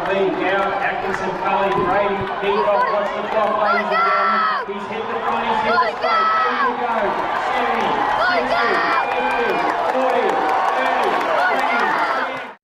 Lee, Gout, Atkinson, Cully, Brady, Peacock, what's the clock, ladies and gentlemen? He's hit the front, he's hit the straight. There you go. 70, 60, 50, 40, 30, 20.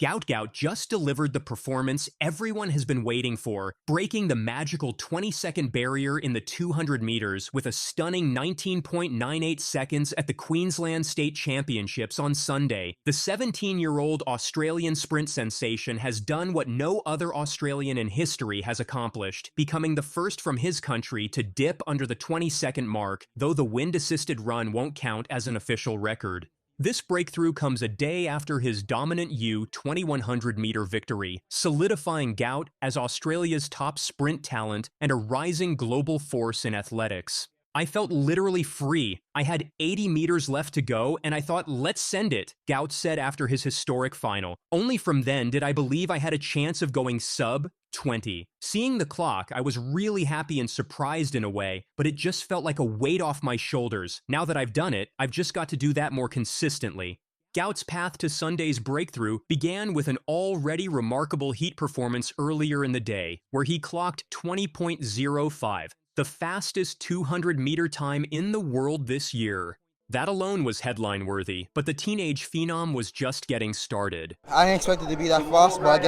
Gout Gout just delivered the performance everyone has been waiting for, breaking the magical 20-second barrier in the 200 meters with a stunning 19.98 seconds at the Queensland State Championships on Sunday. The 17-year-old Australian sprint sensation has done what no other Australian in history has accomplished, becoming the first from his country to dip under the 20-second mark, though the wind-assisted run won't count as an official record. This breakthrough comes a day after his dominant U-2100-meter victory, solidifying Gout as Australia's top sprint talent and a rising global force in athletics. I felt literally free. I had 80 meters left to go, and I thought, let's send it, Gout said after his historic final. Only from then did I believe I had a chance of going sub-20. Seeing the clock, I was really happy and surprised in a way, but it just felt like a weight off my shoulders. Now that I've done it, I've just got to do that more consistently. Gout's path to Sunday's breakthrough began with an already remarkable heat performance earlier in the day, where he clocked 20.05. The fastest 200-meter time in the world this year. That alone was headline-worthy, but the teenage phenom was just getting started. I didn't expect it to be that fast, but I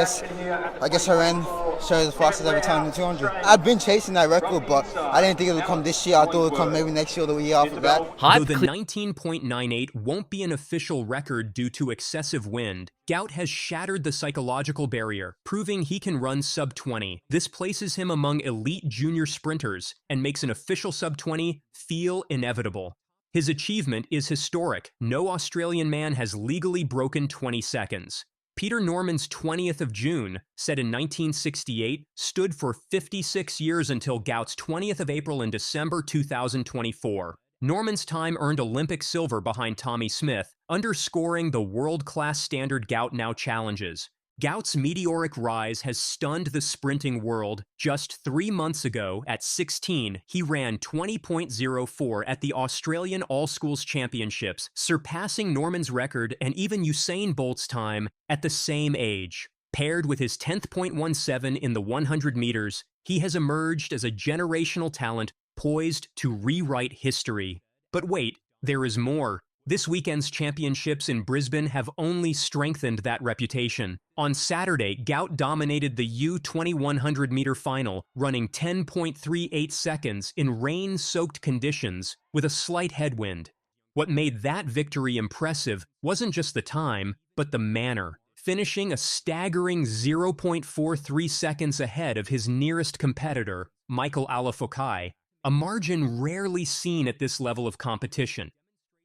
guess her end showed the fastest ever time in the 200. I've been chasing that record, but I didn't think it would come this year. I thought it would come maybe next year or the year after that. Though the 19.98 won't be an official record due to excessive wind, Gout has shattered the psychological barrier, proving he can run sub-20. This places him among elite junior sprinters and makes an official sub-20 feel inevitable. His achievement is historic. No Australian man has legally broken 20 seconds. Peter Norman's 20th of June, set in 1968, stood for 56 years until Gout's 20th of April in December 2024. Norman's time earned Olympic silver behind Tommy Smith, underscoring the world-class standard Gout now challenges. Gout's meteoric rise has stunned the sprinting world. Just 3 months ago, at 16, he ran 20.04 at the Australian All-Schools Championships, surpassing Norman's record and even Usain Bolt's time at the same age. Paired with his 10.17 in the 100 meters, he has emerged as a generational talent poised to rewrite history. But wait, there is more. This weekend's championships in Brisbane have only strengthened that reputation. On Saturday, Gout dominated the U-2100-meter final, running 10.38 seconds in rain-soaked conditions with a slight headwind. What made that victory impressive wasn't just the time, but the manner, finishing a staggering 0.43 seconds ahead of his nearest competitor, Michael Alafokai, a margin rarely seen at this level of competition.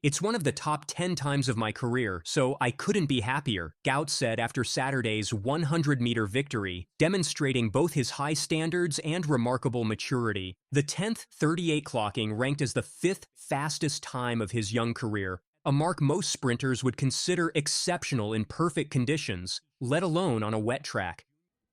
It's one of the top 10 times of my career, so I couldn't be happier, Gout said after Saturday's 100-meter victory, demonstrating both his high standards and remarkable maturity. The 10th 38 clocking ranked as the 5th fastest time of his young career, a mark most sprinters would consider exceptional in perfect conditions, let alone on a wet track.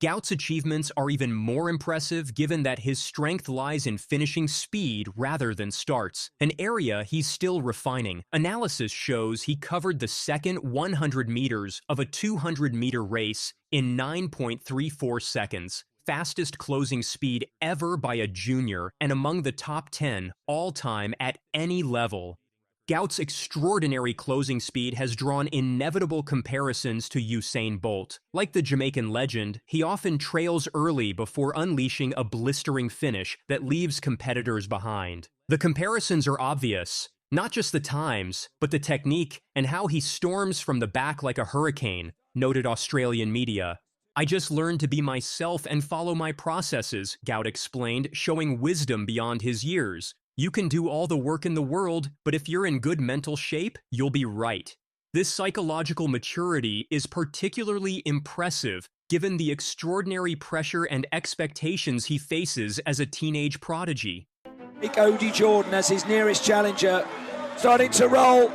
Gout's achievements are even more impressive given that his strength lies in finishing speed rather than starts, an area he's still refining. Analysis shows he covered the second 100 meters of a 200-meter race in 9.34 seconds, fastest closing speed ever by a junior and among the top 10 all-time at any level. Gout's extraordinary closing speed has drawn inevitable comparisons to Usain Bolt. Like the Jamaican legend, he often trails early before unleashing a blistering finish that leaves competitors behind. The comparisons are obvious. Not just the times, but the technique and how he storms from the back like a hurricane, noted Australian media. I just learned to be myself and follow my processes, Gout explained, showing wisdom beyond his years. You can do all the work in the world, but if you're in good mental shape, you'll be right. This psychological maturity is particularly impressive given the extraordinary pressure and expectations he faces as a teenage prodigy. Odie Jordan as his nearest challenger, starting to roll,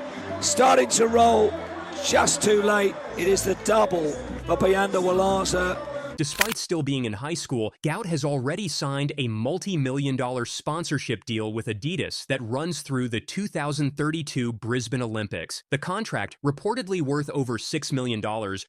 just too late. It is the double for Biyanda Walaza. Despite still being in high school, Gout has already signed a multi-million-dollar sponsorship deal with Adidas that runs through the 2032 Brisbane Olympics. The contract, reportedly worth over $6 million,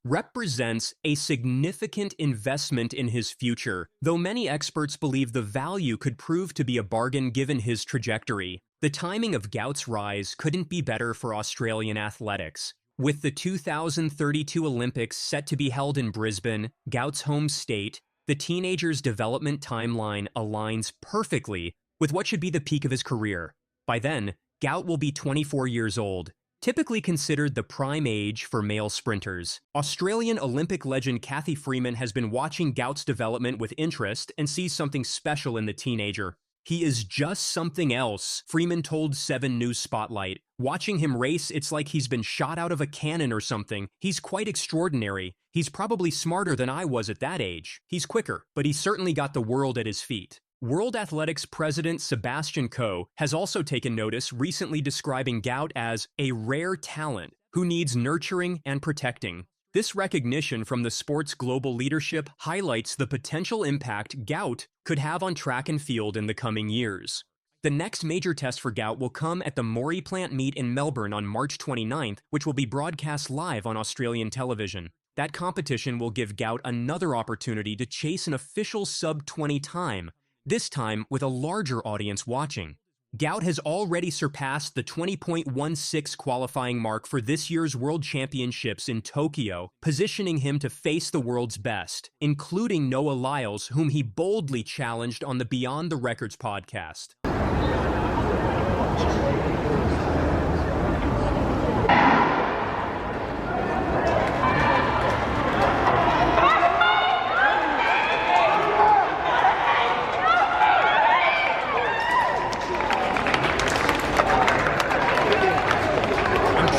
represents a significant investment in his future, though many experts believe the value could prove to be a bargain given his trajectory. The timing of Gout's rise couldn't be better for Australian athletics. With the 2032 Olympics set to be held in Brisbane, Gout's home state, the teenager's development timeline aligns perfectly with what should be the peak of his career. By then, Gout will be 24 years old, typically considered the prime age for male sprinters. Australian Olympic legend Cathy Freeman has been watching Gout's development with interest and sees something special in the teenager. "He is just something else," Freeman told 7 News Spotlight. "Watching him race, it's like he's been shot out of a cannon or something. He's quite extraordinary. He's probably smarter than I was at that age. He's quicker, but he's certainly got the world at his feet." World Athletics President Sebastian Coe has also taken notice, recently describing Gout as a rare talent who needs nurturing and protecting. This recognition from the sport's global leadership highlights the potential impact Gout could have on track and field in the coming years. The next major test for Gout will come at the Maury Plant Meet in Melbourne on March 29th, which will be broadcast live on Australian television. That competition will give Gout another opportunity to chase an official sub-20 time, this time with a larger audience watching. Gout has already surpassed the 20.16 qualifying mark for this year's World Championships in Tokyo, positioning him to face the world's best, including Noah Lyles, whom he boldly challenged on the Beyond the Records podcast.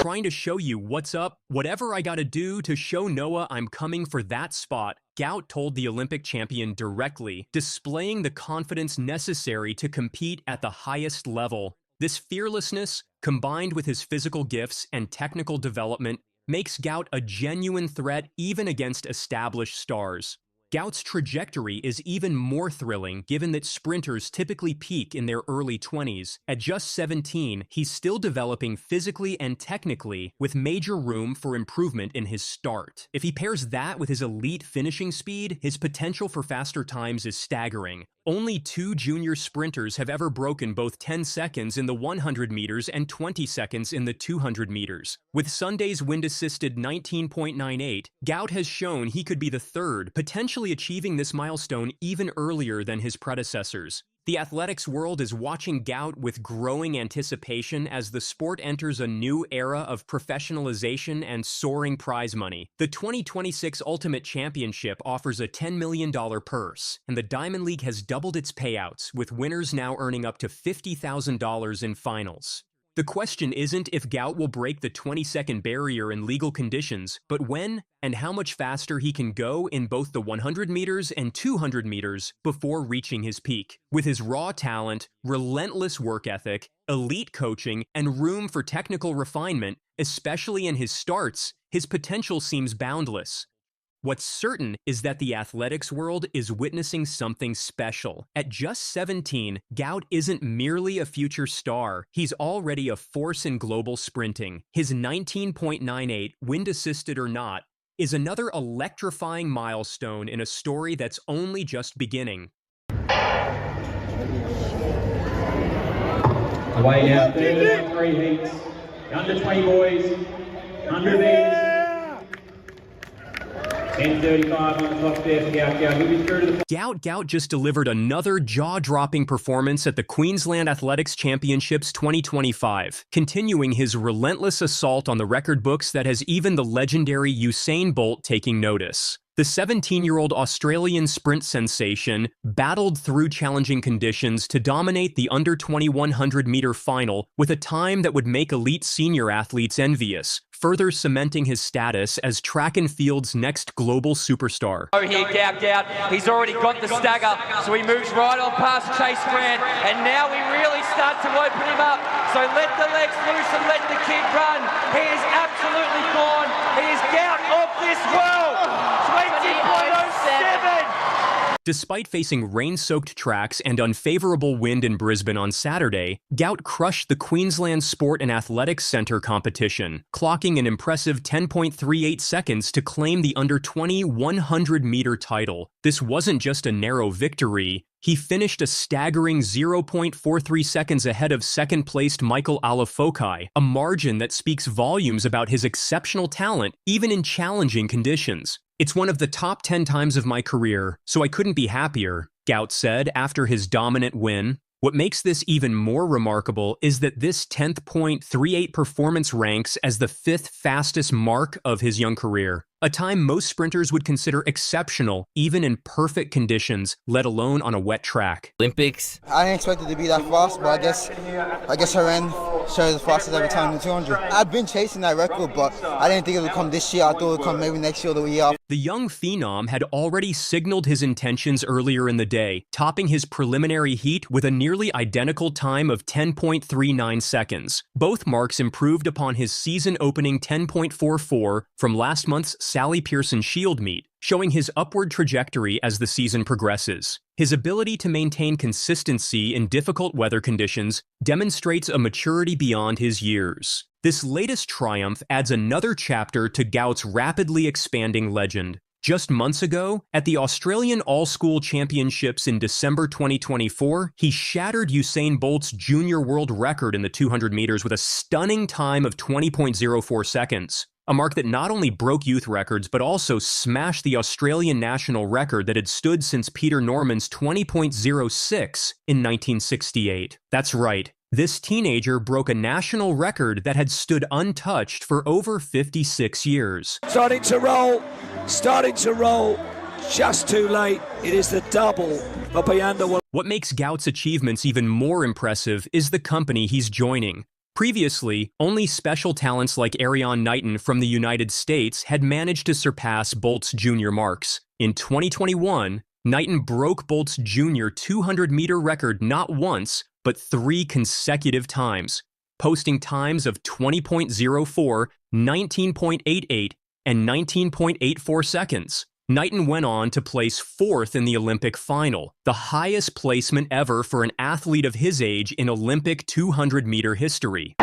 Trying to show you what's up, whatever I gotta do to show Noah I'm coming for that spot, Gout told the Olympic champion directly, displaying the confidence necessary to compete at the highest level. This fearlessness, combined with his physical gifts and technical development, makes Gout a genuine threat even against established stars. Gout's trajectory is even more thrilling given that sprinters typically peak in their early 20s. At just 17, he's still developing physically and technically, with major room for improvement in his start. If he pairs that with his elite finishing speed, his potential for faster times is staggering. Only 2 junior sprinters have ever broken both 10 seconds in the 100 meters and 20 seconds in the 200 meters. With Sunday's wind-assisted 19.98, Gout has shown he could be the third, potentially achieving this milestone even earlier than his predecessors. The athletics world is watching Gout with growing anticipation as the sport enters a new era of professionalization and soaring prize money. The 2026 Ultimate Championship offers a $10 million purse, and the Diamond League has doubled its payouts, with winners now earning up to $50,000 in finals. The question isn't if Gout will break the 20-second barrier in legal conditions, but when and how much faster he can go in both the 100 meters and 200 meters before reaching his peak. With his raw talent, relentless work ethic, elite coaching, and room for technical refinement, especially in his starts, his potential seems boundless. What's certain is that the athletics world is witnessing something special. At just 17, Gout isn't merely a future star, he's already a force in global sprinting. His 19.98, wind-assisted or not, is another electrifying milestone in a story that's only just beginning. Away now, 3 heats, under 20 boys, 100 metres. 10:35 on the clock there for Gout Gout. Moving through to the Gout just delivered another jaw-dropping performance at the Queensland Athletics Championships 2025, continuing his relentless assault on the record books that has even the legendary Usain Bolt taking notice. The 17-year-old Australian sprint sensation battled through challenging conditions to dominate the under-20 100-meter final with a time that would make elite senior athletes envious, further cementing his status as track and field's next global superstar. Oh, here, Gout. He's already got the stagger, so he moves right on past Chase Grant, and now we really start to open him up. So let the legs loose and let the kid run. He is absolutely gone. He is Gout of this world. 20.07. Despite facing rain-soaked tracks and unfavorable wind in Brisbane on Saturday, Gout crushed the Queensland Sport and Athletics Centre competition, clocking an impressive 10.38 seconds to claim the under-20 100-metre title. This wasn't just a narrow victory. He finished a staggering 0.43 seconds ahead of second-placed Michael Alafokai, a margin that speaks volumes about his exceptional talent, even in challenging conditions. "It's one of the top 10 times of my career, so I couldn't be happier," Gout said after his dominant win. What makes this even more remarkable is that this 10th.38 performance ranks as the 5th fastest mark of his young career, a time most sprinters would consider exceptional even in perfect conditions, let alone on a wet track. Olympics. I didn't expect it to be that fast, but I guess her end showed the fastest ever time in the 200. I've been chasing that record, but I didn't think it would come this year. I thought it would come maybe next year or the year after. The young phenom had already signaled his intentions earlier in the day, topping his preliminary heat with a nearly identical time of 10.39 seconds. Both marks improved upon his season-opening 10.44 from last month's Sally Pearson Shield meet, showing his upward trajectory as the season progresses. His ability to maintain consistency in difficult weather conditions demonstrates a maturity beyond his years. This latest triumph adds another chapter to Gout's rapidly expanding legend. Just months ago, at the Australian All-School Championships in December 2024, he shattered Usain Bolt's junior world record in the 200 meters with a stunning time of 20.04 seconds. A mark that not only broke youth records, but also smashed the Australian national record that had stood since Peter Norman's 20.06 in 1968. That's right. This teenager broke a national record that had stood untouched for over 56 years. Starting to roll, just too late. It is the double, but Bayanda. What makes Gout's achievements even more impressive is the company he's joining. Previously, only special talents like Ariane Knighton from the United States had managed to surpass Bolt's junior marks. In 2021, Knighton broke Bolt's junior 200-meter record not once, but 3 consecutive times, posting times of 20.04, 19.88, and 19.84 seconds. Knighton went on to place 4th in the Olympic final, the highest placement ever for an athlete of his age in Olympic 200-meter history.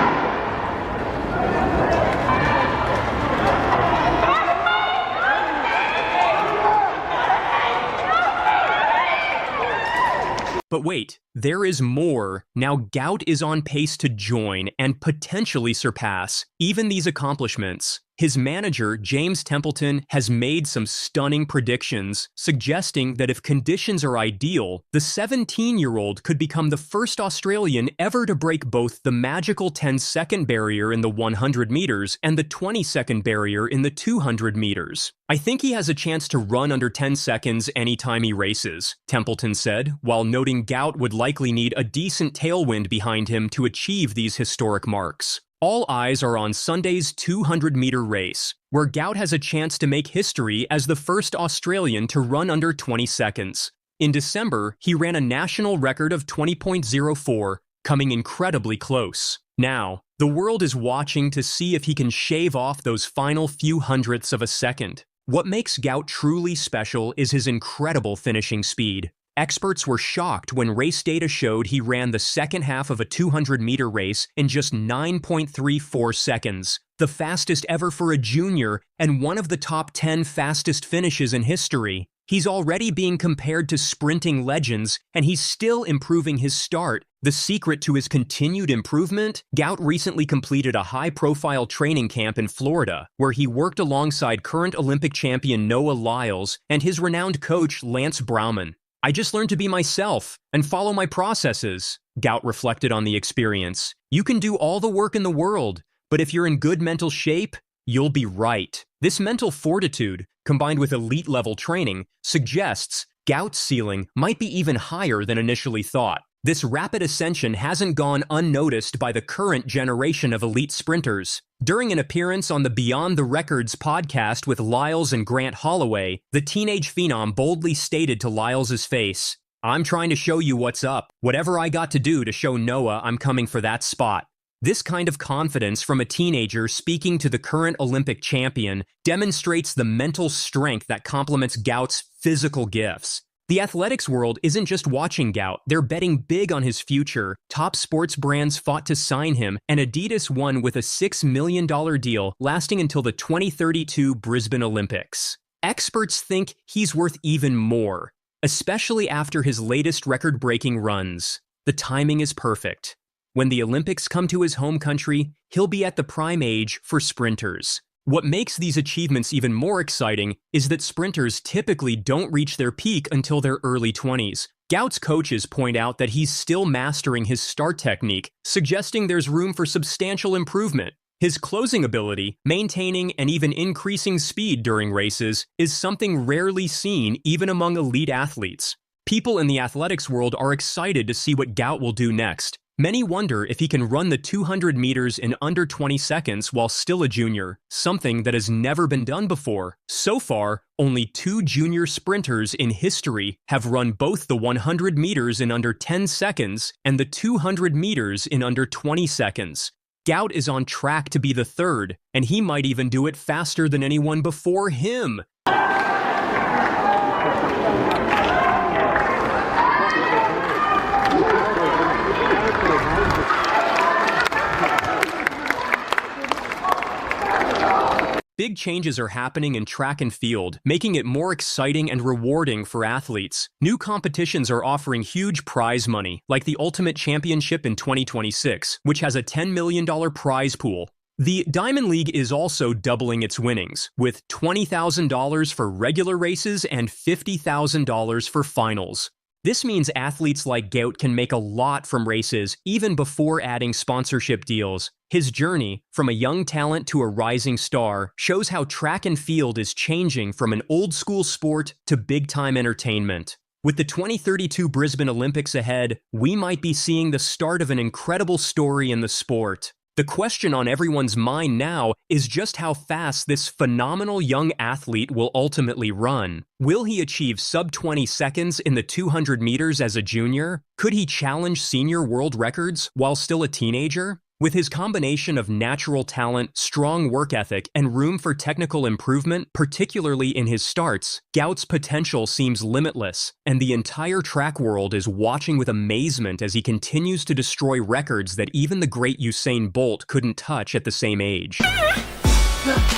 But wait, there is more. Now Gout is on pace to join and potentially surpass even these accomplishments. His manager, James Templeton, has made some stunning predictions, suggesting that if conditions are ideal, the 17-year-old could become the first Australian ever to break both the magical 10-second barrier in the 100 meters and the 20-second barrier in the 200 meters. "I think he has a chance to run under 10 seconds anytime he races," Templeton said, while noting Gout would likely need a decent tailwind behind him to achieve these historic marks. All eyes are on Sunday's 200-meter race, where Gout has a chance to make history as the first Australian to run under 20 seconds. In December, he ran a national record of 20.04, coming incredibly close. Now, the world is watching to see if he can shave off those final few hundredths of a second. What makes Gout truly special is his incredible finishing speed. Experts were shocked when race data showed he ran the second half of a 200-meter race in just 9.34 seconds, the fastest ever for a junior and one of the top 10 fastest finishes in history. He's already being compared to sprinting legends, and he's still improving his start. The secret to his continued improvement? Gout recently completed a high-profile training camp in Florida, where he worked alongside current Olympic champion Noah Lyles and his renowned coach Lance Brauman. "I just learned to be myself and follow my processes," Gout reflected on the experience. "You can do all the work in the world, but if you're in good mental shape, you'll be right." This mental fortitude, combined with elite-level training, suggests Gout's ceiling might be even higher than initially thought. This rapid ascension hasn't gone unnoticed by the current generation of elite sprinters. During an appearance on the Beyond the Records podcast with Lyles and Grant Holloway, the teenage phenom boldly stated to Lyles' face, "I'm trying to show you what's up. Whatever I got to do to show Noah I'm coming for that spot." This kind of confidence from a teenager speaking to the current Olympic champion demonstrates the mental strength that complements Gout's physical gifts. The athletics world isn't just watching Gout, they're betting big on his future. Top sports brands fought to sign him, and Adidas won with a $6 million deal lasting until the 2032 Brisbane Olympics. Experts think he's worth even more, especially after his latest record-breaking runs. The timing is perfect. When the Olympics come to his home country, he'll be at the prime age for sprinters. What makes these achievements even more exciting is that sprinters typically don't reach their peak until their early 20s. Gout's coaches point out that he's still mastering his start technique, suggesting there's room for substantial improvement. His closing ability, maintaining and even increasing speed during races, is something rarely seen even among elite athletes. People in the athletics world are excited to see what Gout will do next. Many wonder if he can run the 200 meters in under 20 seconds while still a junior, something that has never been done before. So far, only 2 junior sprinters in history have run both the 100 meters in under 10 seconds and the 200 meters in under 20 seconds. Gout is on track to be the third, and he might even do it faster than anyone before him. Big changes are happening in track and field, making it more exciting and rewarding for athletes. New competitions are offering huge prize money, like the Ultimate Championship in 2026, which has a $10 million prize pool. The Diamond League is also doubling its winnings, with $20,000 for regular races and $50,000 for finals. This means athletes like Gout can make a lot from races even before adding sponsorship deals. His journey, from a young talent to a rising star, shows how track and field is changing from an old-school sport to big-time entertainment. With the 2032 Brisbane Olympics ahead, we might be seeing the start of an incredible story in the sport. The question on everyone's mind now is just how fast this phenomenal young athlete will ultimately run. Will he achieve sub-20 seconds in the 200 meters as a junior? Could he challenge senior world records while still a teenager? With his combination of natural talent, strong work ethic, and room for technical improvement, particularly in his starts, Gout's potential seems limitless, and the entire track world is watching with amazement as he continues to destroy records that even the great Usain Bolt couldn't touch at the same age.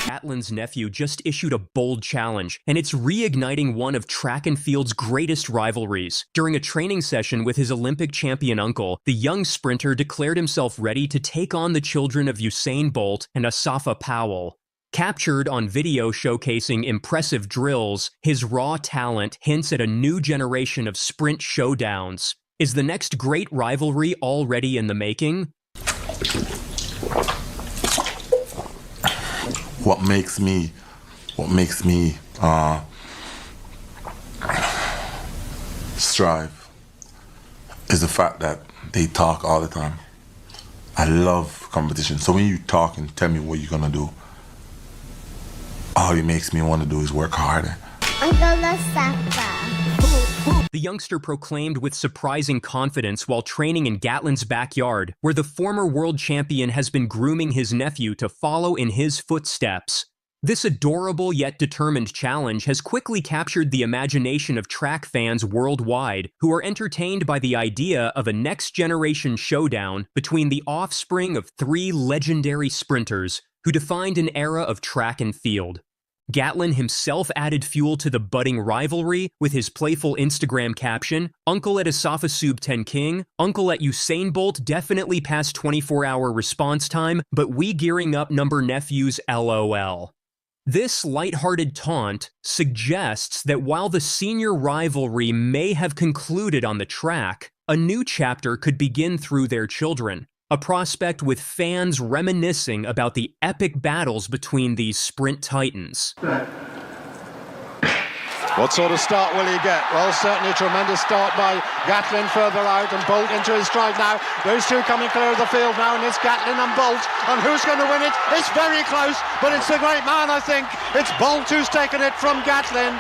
Gatlin's nephew just issued a bold challenge, and it's reigniting one of track and field's greatest rivalries. During a training session with his Olympic champion uncle, the young sprinter declared himself ready to take on the children of Usain Bolt and Asafa Powell. Captured on video showcasing impressive drills, his raw talent hints at a new generation of sprint showdowns. Is the next great rivalry already in the making? What makes me strive is the fact that they talk all the time. I love competition. So when you talk and tell me what you're gonna do, all it makes me want to do is work harder. I'm gonna suffer. The youngster proclaimed with surprising confidence while training in Gatlin's backyard, where the former world champion has been grooming his nephew to follow in his footsteps. This adorable yet determined challenge has quickly captured the imagination of track fans worldwide, who are entertained by the idea of a next-generation showdown between the offspring of 3 legendary sprinters who defined an era of track and field. Gatlin himself added fuel to the budding rivalry with his playful Instagram caption, "Uncle at Asafa Sub 10 King, Uncle at Usain Bolt definitely past 24-hour response time, but we gearing up number nephews LOL." This lighthearted taunt suggests that while the senior rivalry may have concluded on the track, a new chapter could begin through their children. A prospect with fans reminiscing about the epic battles between these sprint titans. What sort of start will he get? Well, certainly a tremendous start by Gatlin further out and Bolt into his stride now. Those two coming clear of the field now, and it's Gatlin and Bolt. And who's going to win it? It's very close, but it's the great man, I think. It's Bolt who's taken it from Gatlin.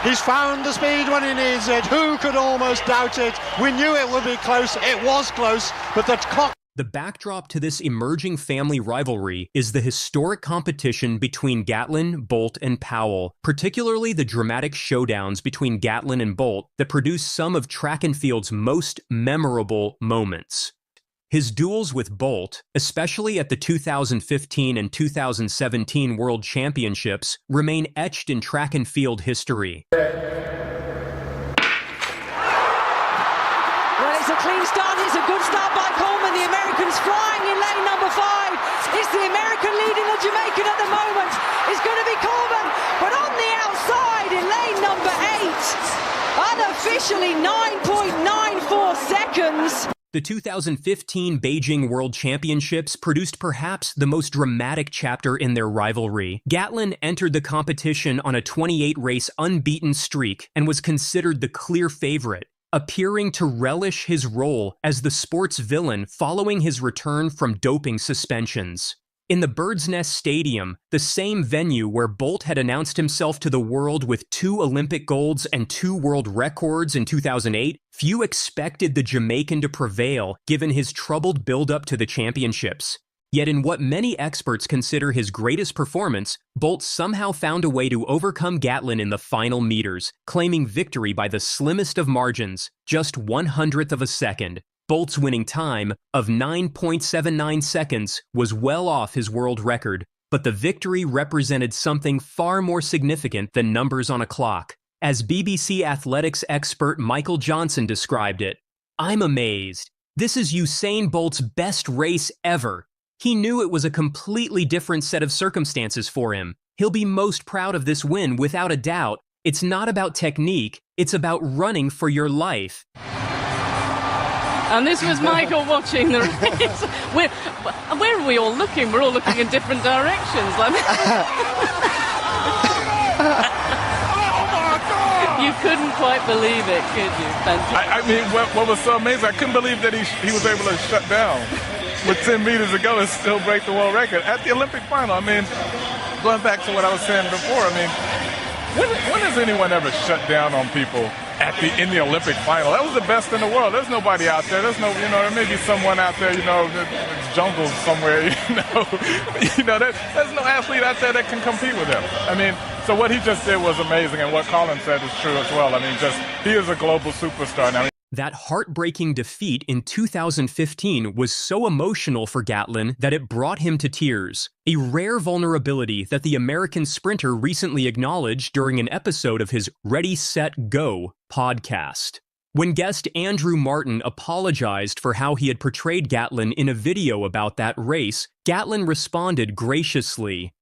He's found the speed when he needs it. Who could almost doubt it? We knew it would be close. It was cloose, but the clock The backdrop to this emerging family rivalry is the historic competition between Gatlin, Bolt, and Powell, particularly the dramatic showdowns between Gatlin and Bolt that produce some of track and field's most memorable moments. His duels with Bolt, especially at the 2015 and 2017 World Championships, remain etched in track and field history. Well, it's a clean start. It's a good start by Coleman. The American's flying in lane number 5. It's the American leading the Jamaican at the moment. It's going to be Coleman, but on the outside in lane number 8, unofficially 9.94 seconds. The 2015 Beijing World Championships produced perhaps the most dramatic chapter in their rivalry. Gatlin entered the competition on a 28-race unbeaten streak and was considered the clear favorite, appearing to relish his role as the sport's villain following his return from doping suspensions. In the Bird's Nest Stadium, the same venue where Bolt had announced himself to the world with 2 Olympic golds and 2 world records in 2008, few expected the Jamaican to prevail given his troubled build-up to the championships. Yet in what many experts consider his greatest performance, Bolt somehow found a way to overcome Gatlin in the final meters, claiming victory by the slimmest of margins, just 1/100th of a second. Bolt's winning time of 9.79 seconds was well off his world record, but the victory represented something far more significant than numbers on a clock. As BBC athletics expert Michael Johnson described it, "I'm amazed. This is Usain Bolt's best race ever. He knew it was a completely different set of circumstances for him. He'll be most proud of this win without a doubt. It's not about technique, it's about running for your life." And this was Michael watching the race. Where are we all looking? We're all looking in different directions. You couldn't quite believe it, could you? I mean, what was so amazing, I couldn't believe that he was able to shut down with 10 meters to go and still break the world record at the Olympic final. I mean, going back to what I was saying before, I mean, when has anyone ever shut down on people in the Olympic final? That was the best in the world. There's nobody out there. There's no, there may be someone out there, in the jungle somewhere, there's no athlete out there that can compete with him. I mean, so what he just did was amazing, and what Colin said is true as well. I mean, he is a global superstar now. That heartbreaking defeat in 2015 was so emotional for Gatlin that it brought him to tears, a rare vulnerability that the American sprinter recently acknowledged during an episode of his Ready, Set, Go podcast. When guest Andrew Martin apologized for how he had portrayed Gatlin in a video about that race, Gatlin responded graciously,